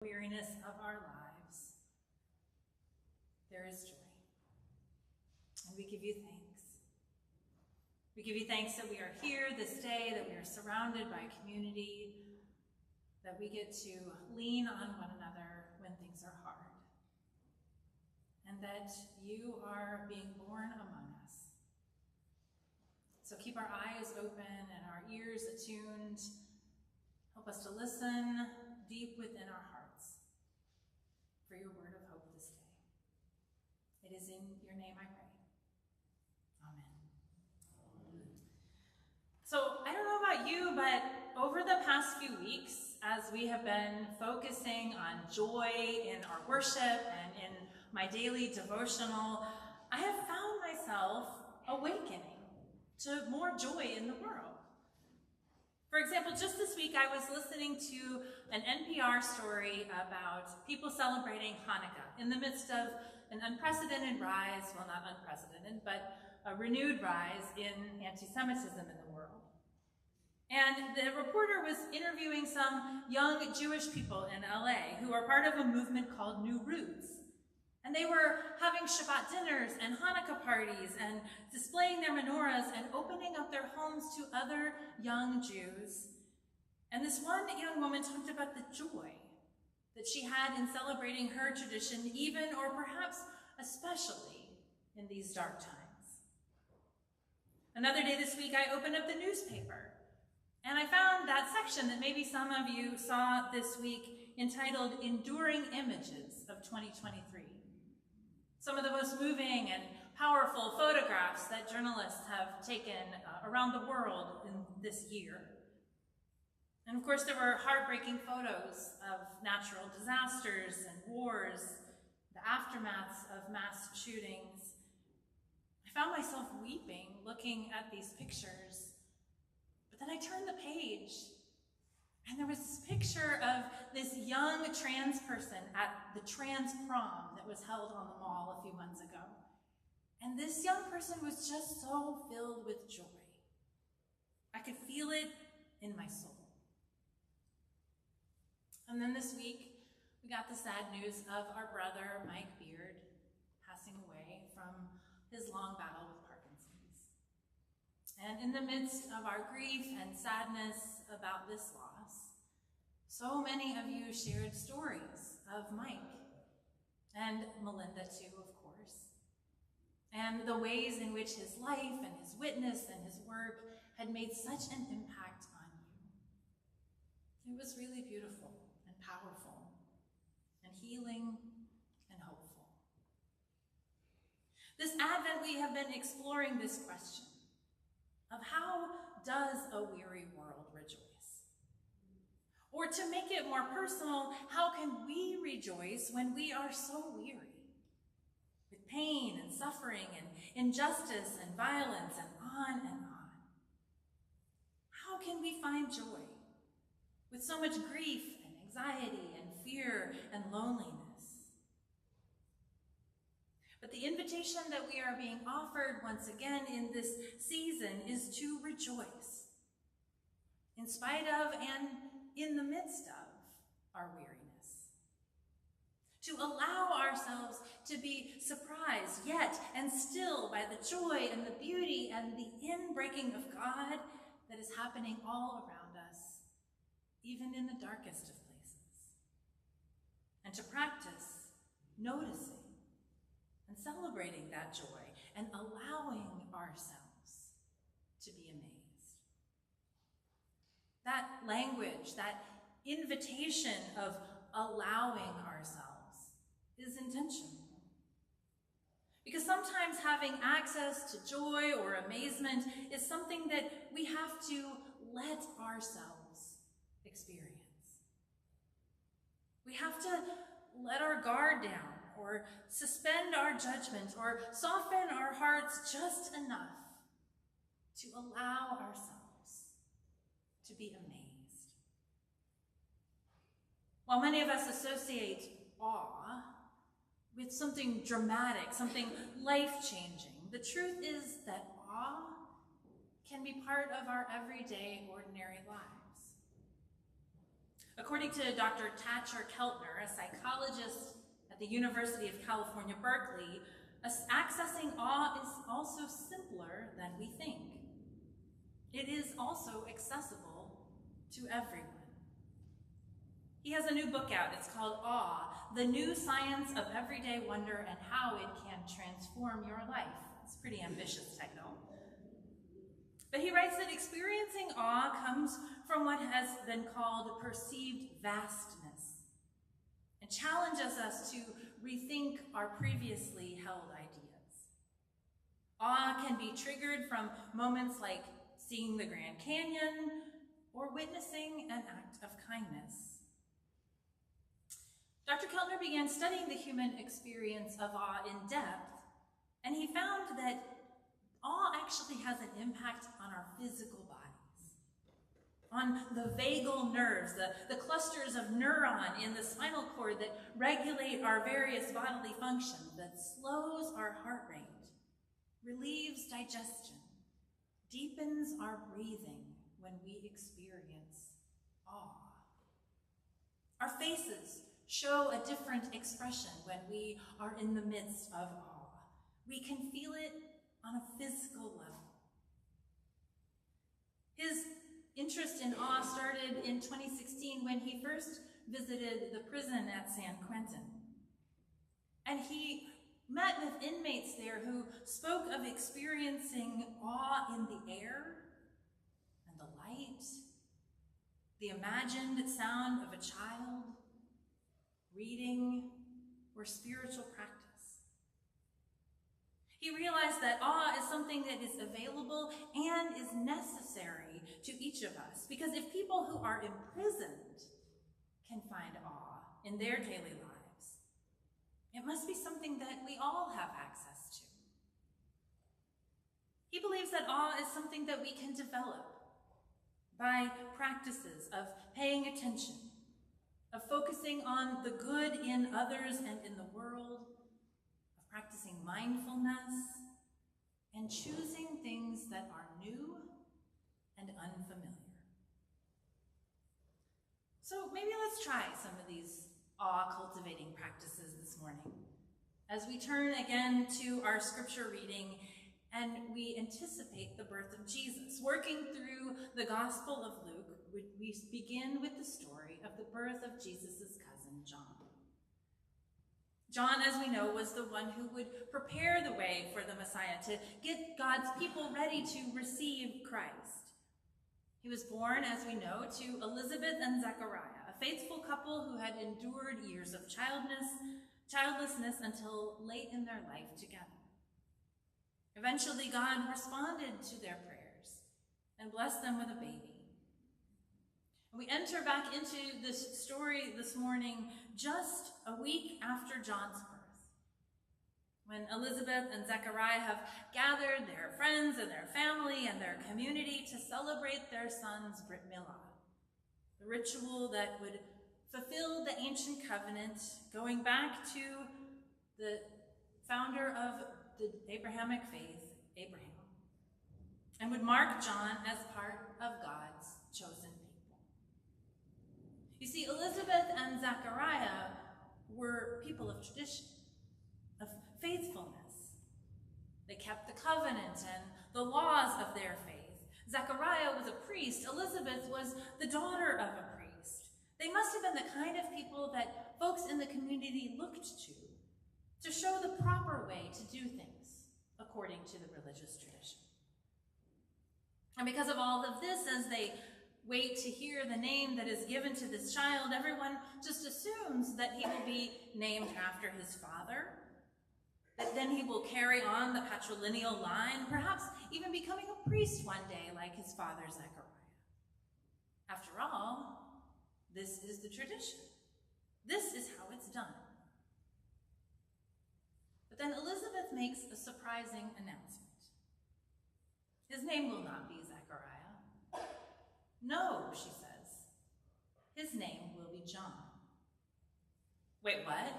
weariness of our lives, there is joy. And we give you thanks. We give you thanks that we are here this day, that we are surrounded by community, that we get to lean on one another when things are hard, and that you are being born among us. So keep our eyes open and our ears attuned. Help us to listen deep within our hearts for your word of hope this day. It is in your name I pray. Amen. So I don't know about you, but over the past few weeks, as we have been focusing on joy in our worship and in my daily devotional, I have found myself awakening to more joy in the world. For example, just this week I was listening to an NPR story about people celebrating Hanukkah in the midst of an unprecedented rise, well, not unprecedented, but a renewed rise in anti-Semitism in the world. And the reporter was interviewing some young Jewish people in LA who are part of a movement called New Roots. And they were having Shabbat dinners and Hanukkah parties and displaying their menorahs and opening up their homes to other young Jews. And this one young woman talked about the joy that she had in celebrating her tradition, even or perhaps especially in these dark times. Another day this week, I opened up the newspaper and I found that section that maybe some of you saw this week entitled Enduring Images of 2023. Some of the most moving and powerful photographs that journalists have taken around the world in this year. And of course, there were heartbreaking photos of natural disasters and wars, the aftermaths of mass shootings. I found myself weeping looking at these pictures, but then I turned the page and there was this picture of this young trans person at the trans prom that was held on the mall a few months ago. And this young person was just so filled with joy. I could feel it in my soul. And then this week, we got the sad news of our brother, Mike Beard, passing away from his long battle with Parkinson's. And in the midst of our grief and sadness about this loss, so many of you shared stories of Mike, and Melinda too, of course, and the ways in which his life and his witness and his work had made such an impact on you. It was really beautiful and powerful and healing and hopeful. This Advent, we have been exploring this question of how does a weary world rejoice? Or to make it more personal, how can we rejoice when we are so weary? With pain and suffering and injustice and violence and on and on. How can we find joy with so much grief and anxiety and fear and loneliness? But the invitation that we are being offered once again in this season is to rejoice, in spite of and in the midst of our weariness. To allow ourselves to be surprised yet and still by the joy and the beauty and the inbreaking of God that is happening all around us, even in the darkest of places. And to practice noticing and celebrating that joy and allowing ourselves to be amazed. That language, that invitation of allowing ourselves is intentional. Because sometimes having access to joy or amazement is something that we have to let ourselves experience. We have to let our guard down or suspend our judgment or soften our hearts just enough to allow ourselves to be amazed. While many of us associate awe with something dramatic, something life-changing, the truth is that awe can be part of our everyday, ordinary lives. According to Dr. Thatcher Keltner, a psychologist at the University of California, Berkeley, accessing awe is also simpler than we think. It is also accessible to everyone. He has a new book out. It's called Awe, The New Science of Everyday Wonder and How It Can Transform Your Life. It's a pretty ambitious title. But he writes that experiencing awe comes from what has been called perceived vastness and challenges us to rethink our previously held ideas. Awe can be triggered from moments like seeing the Grand Canyon or witnessing an act of kindness. Dr. Keltner began studying the human experience of awe in depth, and he found that awe actually has an impact on our physical bodies, on the vagal nerves, the clusters of neuron in the spinal cord that regulate our various bodily functions, that slows our heart rate, relieves digestion, deepens our breathing when we experience awe. Our faces show a different expression when we are in the midst of awe. We can feel it on a physical level. His interest in awe started in 2016 when he first visited the prison at San Quentin. And he met with inmates there who spoke of experiencing awe in the air and the light, the imagined sound of a child, reading, or spiritual practice. He realized that awe is something that is available and is necessary to each of us, because if people who are imprisoned can find awe in their daily lives, it must be something that we all have access to. He believes that awe is something that we can develop by practices of paying attention, of focusing on the good in others and in the world, of practicing mindfulness, and choosing things that are new and unfamiliar. So maybe let's try some of these awe-cultivating practices this morning as we turn again to our scripture reading and we anticipate the birth of Jesus. Working through the Gospel of Luke, we begin with the story of the birth of Jesus' cousin, John. John, as we know, was the one who would prepare the way for the Messiah, to get God's people ready to receive Christ. He was born, as we know, to Elizabeth and Zechariah, a faithful couple who had endured years of childlessness until late in their life together. Eventually, God responded to their prayers and blessed them with a baby. We enter back into this story this morning just a week after John's birth, when Elizabeth and Zechariah have gathered their friends and their family and their community to celebrate their son's Brit Milah, the ritual that would fulfill the ancient covenant going back to the founder of the Abrahamic faith, Abraham, and would mark John as part of God's chosen people. You see, Elizabeth and Zechariah were people of tradition, of faithfulness. They kept the covenant and the laws of their faith. Zechariah was a priest. Elizabeth was the daughter of a priest. They must have been the kind of people that folks in the community looked to show the proper way to do things according to the religious tradition. And because of all of this, as they wait to hear the name that is given to this child, everyone just assumes that he will be named after his father, that then he will carry on the patrilineal line, perhaps even becoming a priest one day like his father Zechariah. After all, this is the tradition. This is how it's done. But then Elizabeth makes a surprising announcement. His name will not be Zechariah. No, she says. His name will be John. Wait, what?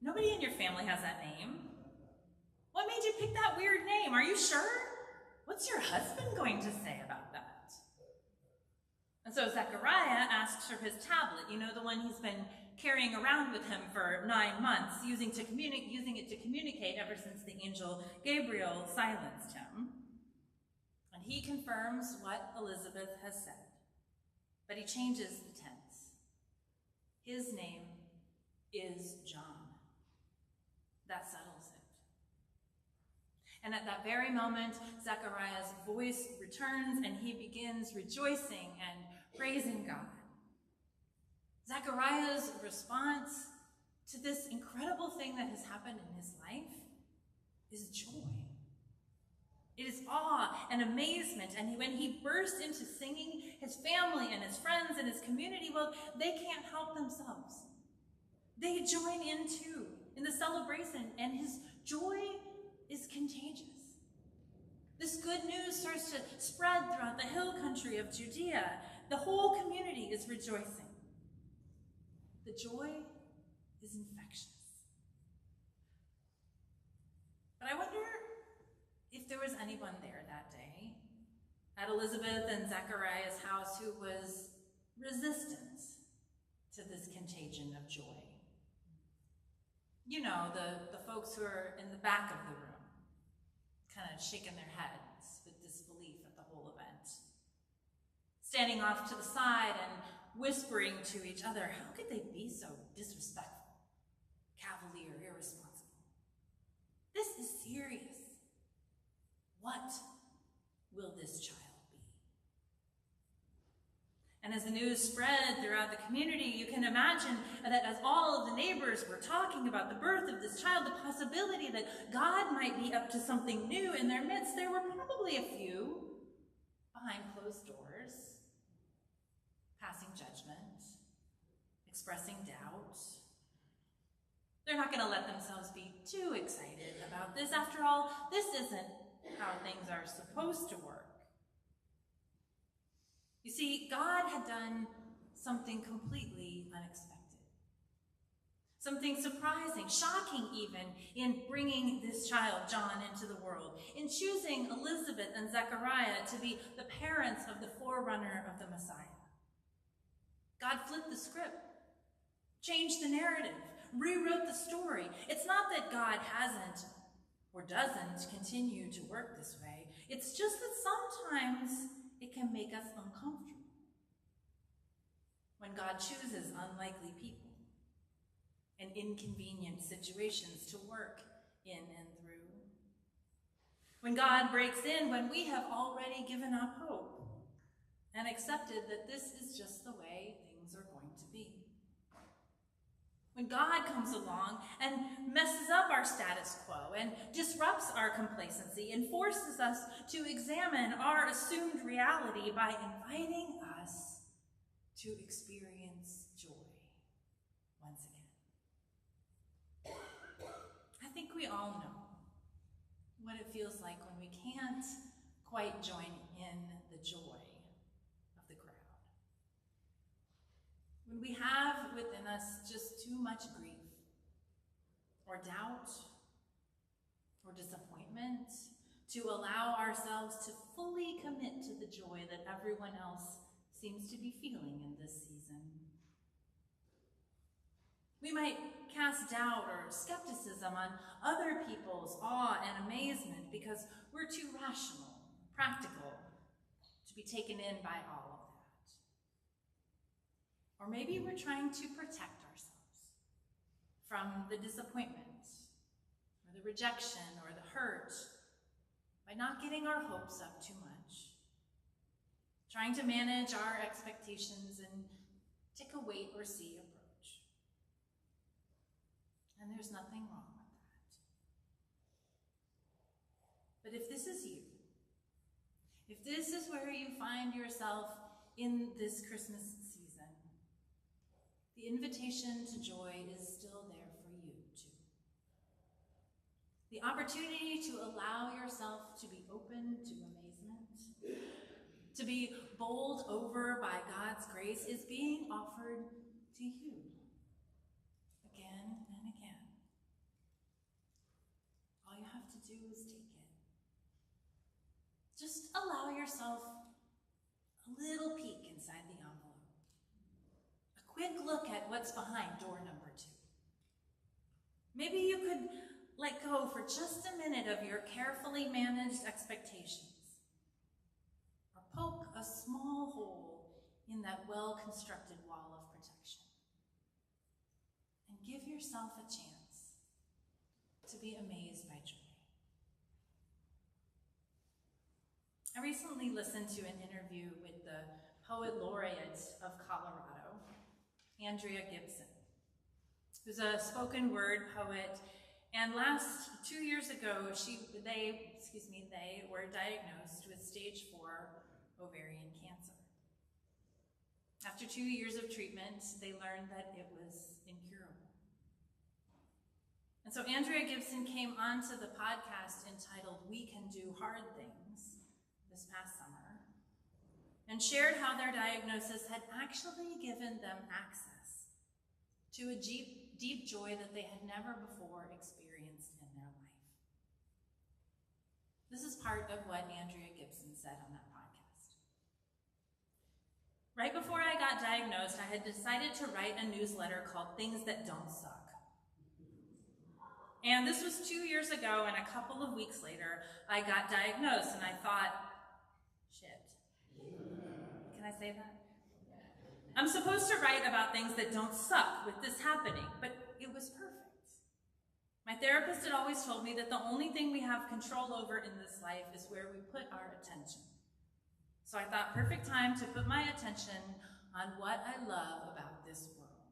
Nobody in your family has that name. What made you pick that weird name? Are you sure? What's your husband going to say about that? And so Zechariah asks for his tablet, the one he's been carrying around with him for 9 months, using it to communicate ever since the angel Gabriel silenced him. And he confirms what Elizabeth has said, but he changes the tense. His name is John. That settles it. And at that very moment, Zechariah's voice returns and he begins rejoicing and praising God. Zechariah's response to this incredible thing that has happened in his life is joy. It is awe and amazement. And when he bursts into singing, his family and his friends and his community, well, they can't help themselves. They join in too in the celebration, and his joy is contagious. This good news starts to spread throughout the hill country of Judea. The whole community is rejoicing. The joy is infectious. But I wonder if there was anyone there that day at Elizabeth and Zechariah's house who was resistant to this contagion of joy. The folks who are in the back of the room, kind of shaking their heads with disbelief at the whole event. Standing off to the side and whispering to each other, how could they be so disrespectful, cavalier, irresponsible? This is serious. What will this child be? And as the news spread throughout the community, you can imagine that as all of the neighbors were talking about the birth of this child, the possibility that God might be up to something new in their midst, there were probably a few behind closed doors, passing judgment, expressing doubt. They're not going to let themselves be too excited about this. After all, this isn't how things are supposed to work. You see, God had done something completely unexpected. Something surprising, shocking even, in bringing this child, John, into the world, in choosing Elizabeth and Zechariah to be the parents of the forerunner of the Messiah. God flipped the script, changed the narrative, rewrote the story. It's not that God hasn't or doesn't continue to work this way. It's just that sometimes it can make us uncomfortable when God chooses unlikely people and inconvenient situations to work in and through. When God breaks in when we have already given up hope and accepted that this is just the way things are going to be. When God comes along and messes up our status quo and disrupts our complacency and forces us to examine our assumed reality by inviting us to experience joy once again. I think we all know what it feels like when we can't quite join in the joy of the crowd. When we have within us just too much grief, or doubt, or disappointment, to allow ourselves to fully commit to the joy that everyone else seems to be feeling in this season. We might cast doubt or skepticism on other people's awe and amazement because we're too rational, practical, to be taken in by all of that. Or maybe we're trying to protect ourselves from the disappointment, or the rejection, or the hurt by not getting our hopes up too much, trying to manage our expectations and take a wait or see approach. And there's nothing wrong with that. But if this is you, if this is where you find yourself in this Christmas season, the invitation to joy is still there for you too. The opportunity to allow yourself to be open to amazement, to be bowled over by God's grace, is being offered to you again and again. All you have to do is take it. Just allow yourself a little peek inside the envelope, a quick look at what's behind door number 2. Maybe you could let go for just a minute of your carefully managed expectations, or poke a small hole in that well-constructed wall of protection, and give yourself a chance to be amazed by joy. I recently listened to an interview with the poet laureate of Colorado, Andrea Gibson, who's a spoken word poet. And 2 years ago, they were diagnosed with stage 4 ovarian cancer. After 2 years of treatment, they learned that it was incurable. And so Andrea Gibson came onto the podcast entitled "We Can Do Hard Things" this past summer, and shared how their diagnosis had actually given them access to a deep joy that they had never before experienced in their life. This is part of what Andrea Gibson said on that podcast. Right before I got diagnosed, I had decided to write a newsletter called Things That Don't Suck. And this was 2 years ago, and a couple of weeks later, I got diagnosed, and I thought, shit. Can I say that? I'm supposed to write about things that don't suck with this happening, but it was perfect. My therapist had always told me that the only thing we have control over in this life is where we put our attention. So I thought, perfect time to put my attention on what I love about this world,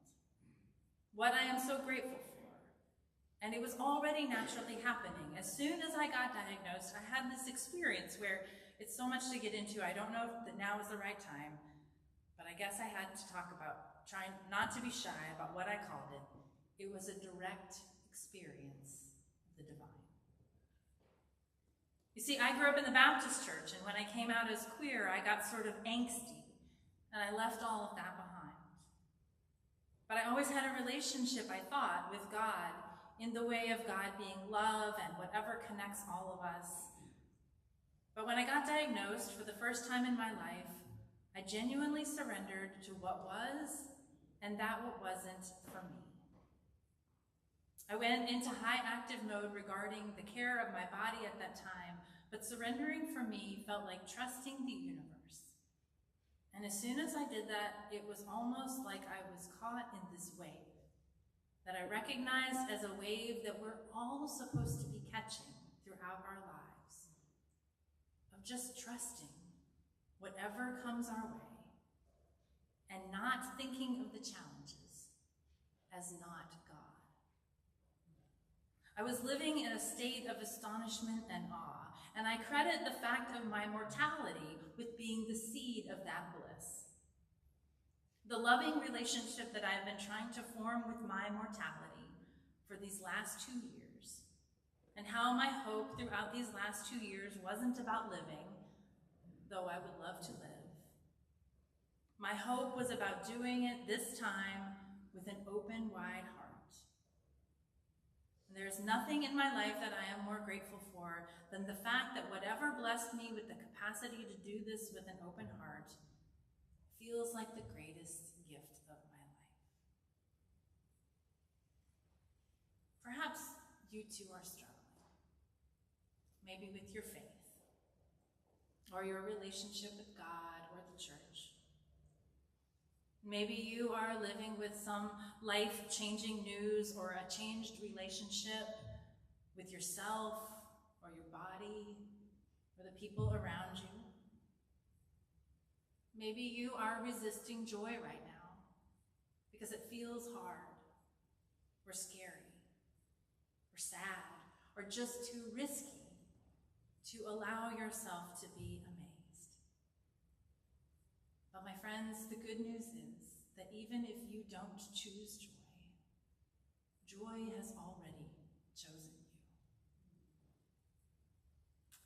what I am so grateful for. And it was already naturally happening. As soon as I got diagnosed, I had this experience where it's so much to get into, I don't know if now is the right time, but I guess I had to talk about trying not to be shy about what I called it. It was a direct experience of the divine. You see, I grew up in the Baptist church, and when I came out as queer, I got sort of angsty, and I left all of that behind. But I always had a relationship, I thought, with God in the way of God being love and whatever connects all of us. But when I got diagnosed for the first time in my life, I genuinely surrendered to what was and that what wasn't for me. I went into high active mode regarding the care of my body at that time, but surrendering for me felt like trusting the universe. And as soon as I did that, it was almost like I was caught in this wave that I recognized as a wave that we're all supposed to be catching throughout our lives, of just trusting whatever comes our way and not thinking of the challenges as not God. I was living in a state of astonishment and awe, and I credit the fact of my mortality with being the seed of that bliss. The loving relationship that I've been trying to form with my mortality for these last 2 years, and how my hope throughout these last 2 years wasn't about living, though I would love to live. My hope was about doing it this time with an open, wide heart. And there's nothing in my life that I am more grateful for than the fact that whatever blessed me with the capacity to do this with an open heart feels like the greatest gift of my life. Perhaps you too are struggling, maybe with your faith, or your relationship with God or the church. Maybe you are living with some life-changing news or a changed relationship with yourself or your body or the people around you. Maybe you are resisting joy right now because it feels hard or scary or sad or just too risky to allow yourself to be amazed. But my friends, the good news is that even if you don't choose joy, joy has already chosen you.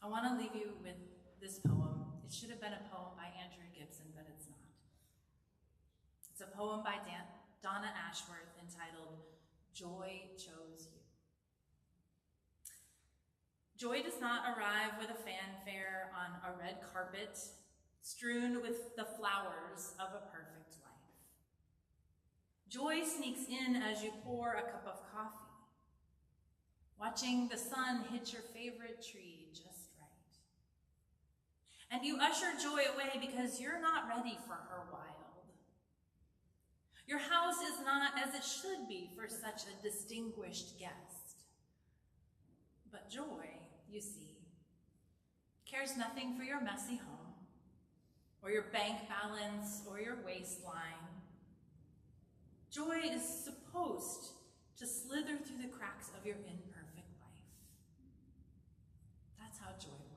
I want to leave you with this poem. It should have been a poem by Andrea Gibson, but it's not. It's a poem by Donna Ashworth entitled, "Joy Chose You." Joy does not arrive with a fanfare on a red carpet strewn with the flowers of a perfect life. Joy sneaks in as you pour a cup of coffee, watching the sun hit your favorite tree just right. And you usher joy away because you're not ready for her wild. Your house is not as it should be for such a distinguished guest. But joy, you see, cares nothing for your messy home, or your bank balance, or your waistline. Joy is supposed to slither through the cracks of your imperfect life. That's how joy works.